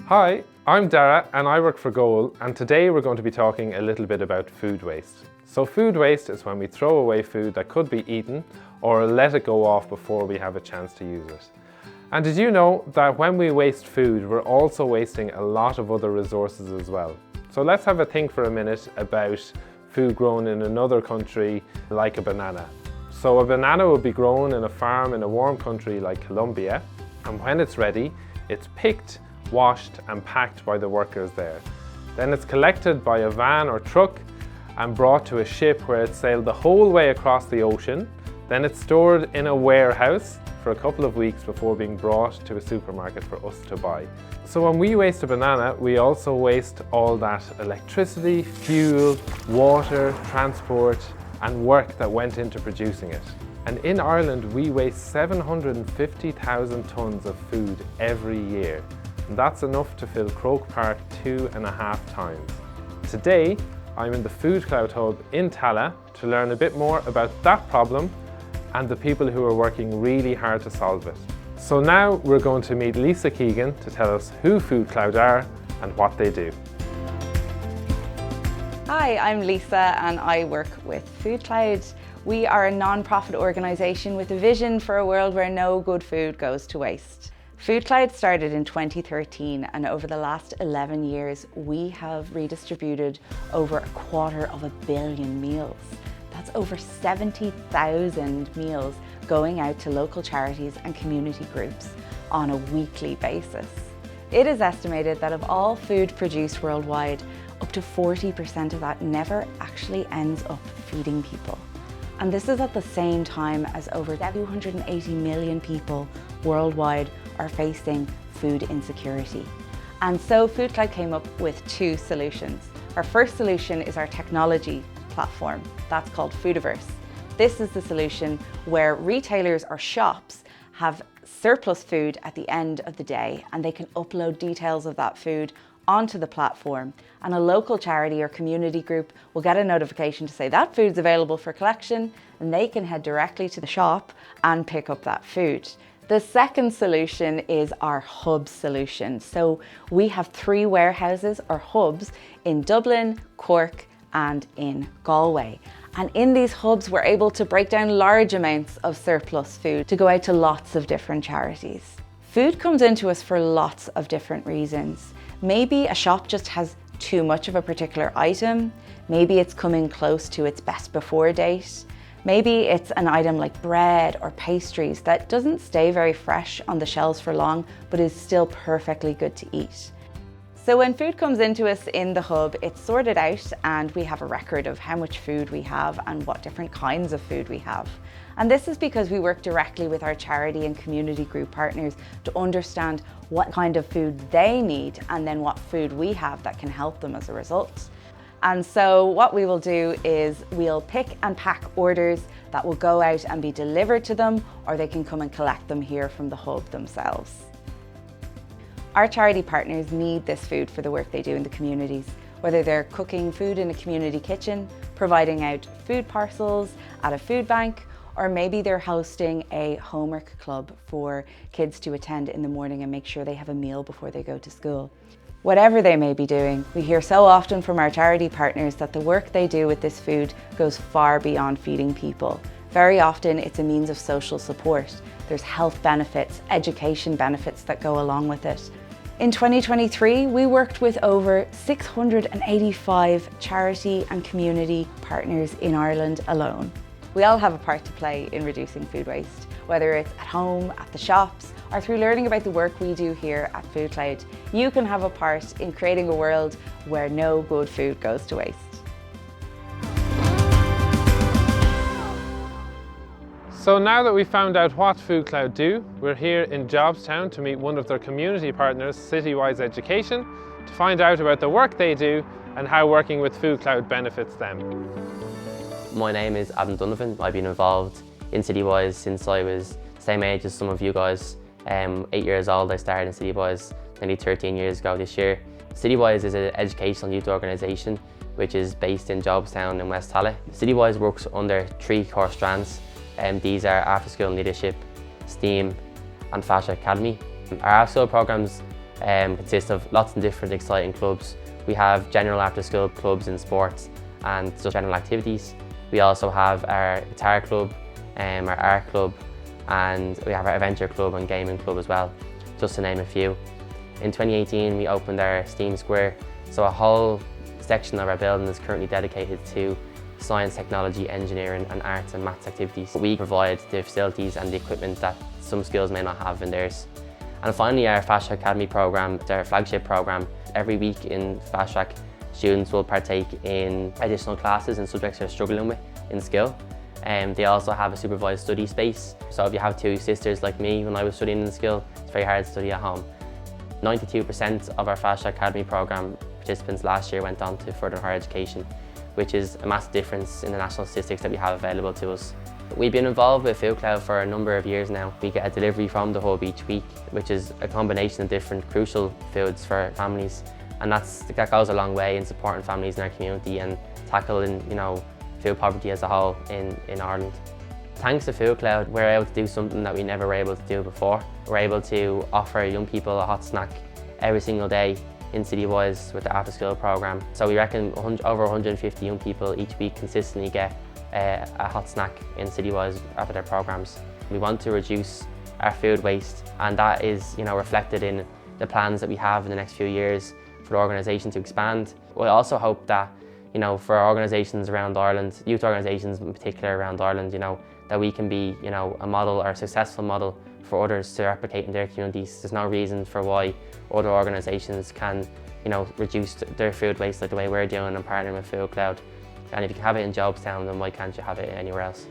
Hi, I'm Dara and I work for Goal, and today we're going to be talking a little bit about food waste. So food waste is when we throw away food that could be eaten or let it go off before we have a chance to use it. And did you know that when we waste food, we're also wasting a lot of other resources as well? So let's have a think for a minute about food grown in another country like a banana. So a banana will be grown in a farm in a warm country like Colombia, and when it's ready, it's picked, washed and packed by the workers there. Then it's collected by a van or truck and brought to a ship where it's sailed the whole way across the ocean. Then it's stored in a warehouse for a couple of weeks before being brought to a supermarket for us to buy. So when we waste a banana, we also waste all that electricity, fuel, water, transport and work that went into producing it. And in Ireland, we waste 750,000 tonnes of food every year. And that's enough to fill Croke Park 2.5 times. Today, I'm in the Foodcloud Hub in Tallaght to learn a bit more about that problem and the people who are working really hard to solve it. So now we're going to meet Lisa Keegan to tell us who Foodcloud are and what they do. Hi, I'm Lisa and I work with Foodcloud. We are a non-profit organisation with a vision for a world where no good food goes to waste. Foodcloud started in 2013 and over the last 11 years we have redistributed over 250 million meals. That's over 70,000 meals going out to local charities and community groups on a weekly basis. It is estimated that of all food produced worldwide, up to 40% of that never actually ends up feeding people. And this is at the same time as over 280 million people worldwide are facing food insecurity. And so Foodcloud came up with two solutions. Our first solution is our technology platform. That's called Foodiverse. This is the solution where retailers or shops have surplus food at the end of the day and they can upload details of that food onto the platform, and a local charity or community group will get a notification to say that food's available for collection and they can head directly to the shop and pick up that food. The second solution is our hub solution. So we have 3 warehouses or hubs in Dublin, Cork and in Galway. And in these hubs we're able to break down large amounts of surplus food to go out to lots of different charities. Food comes into us for lots of different reasons. Maybe a shop just has too much of a particular item. Maybe it's coming close to its best before date. Maybe it's an item like bread or pastries that doesn't stay very fresh on the shelves for long, but is still perfectly good to eat. So when food comes into us in the hub, it's sorted out and we have a record of how much food we have and what different kinds of food we have. And this is because we work directly with our charity and community group partners to understand what kind of food they need and then what food we have that can help them as a result. And so what we will do is we'll pick and pack orders that will go out and be delivered to them, or they can come and collect them here from the hub themselves. Our charity partners need this food for the work they do in the communities, whether they're cooking food in a community kitchen, providing out food parcels at a food bank, or maybe they're hosting a homework club for kids to attend in the morning and make sure they have a meal before they go to school. Whatever they may be doing, we hear so often from our charity partners that the work they do with this food goes far beyond feeding people. Very often it's a means of social support. There's health benefits, education benefits that go along with it. In 2023, we worked with over 685 charity and community partners in Ireland alone. We all have a part to play in reducing food waste, whether it's at home, at the shops, or through learning about the work we do here at Foodcloud. You can have a part in creating a world where no good food goes to waste. So now that we've found out what Foodcloud do, we're here in Jobstown to meet one of their community partners, Citywise Education, to find out about the work they do and how working with Foodcloud benefits them. My name is Adam Donovan. I've been involved in Citywise since I was the same age as some of you guys. 8 years old I started in Citywise, nearly 13 years ago this year. Citywise is an educational youth organisation which is based in Jobstown in West Tallaght. Citywise works under 3 core strands. These are After School Leadership, STEAM and Fashion Academy. Our after school programmes consists of lots of different exciting clubs. We have general after-school clubs in sports and just general activities. We also have our guitar club, our art club, and we have our adventure club and gaming club as well, just to name a few. In 2018, we opened our STEAM Square, so a whole section of our building is currently dedicated to science, technology, engineering and arts and maths activities. We provide the facilities and the equipment that some schools may not have in theirs. And finally, our Fast Track Academy program, our flagship program. Every week in Fast Track, students will partake in additional classes and subjects they're struggling with in skill. They also have a supervised study space. So if you have two sisters like me, when I was studying in skill, it's very hard to study at home. 92% of our Fast Track Academy program participants last year went on to further higher education, which is a massive difference in the national statistics that we have available to us. We've been involved with Foodcloud for a number of years now. We get a delivery from the hub each week, which is a combination of different crucial foods for families, and that goes a long way in supporting families in our community and tackling, food poverty as a whole in Ireland. Thanks to Foodcloud, we're able to do something that we never were able to do before. We're able to offer young people a hot snack every single day in Citywise with the after-school program. So we reckon over 150 young people each week consistently get a hot snack in Citywise after their programs. We want to reduce our food waste, and that is reflected in the plans that we have in the next few years for the organisation to expand. We also hope that for organisations around Ireland, youth organisations in particular around Ireland, that we can be a model or a successful model for others to replicate in their communities. There's no reason for why other organisations can reduce their food waste like the way we're doing and partnering with Foodcloud. And if you can have it in Jobstown, then why can't you have it anywhere else?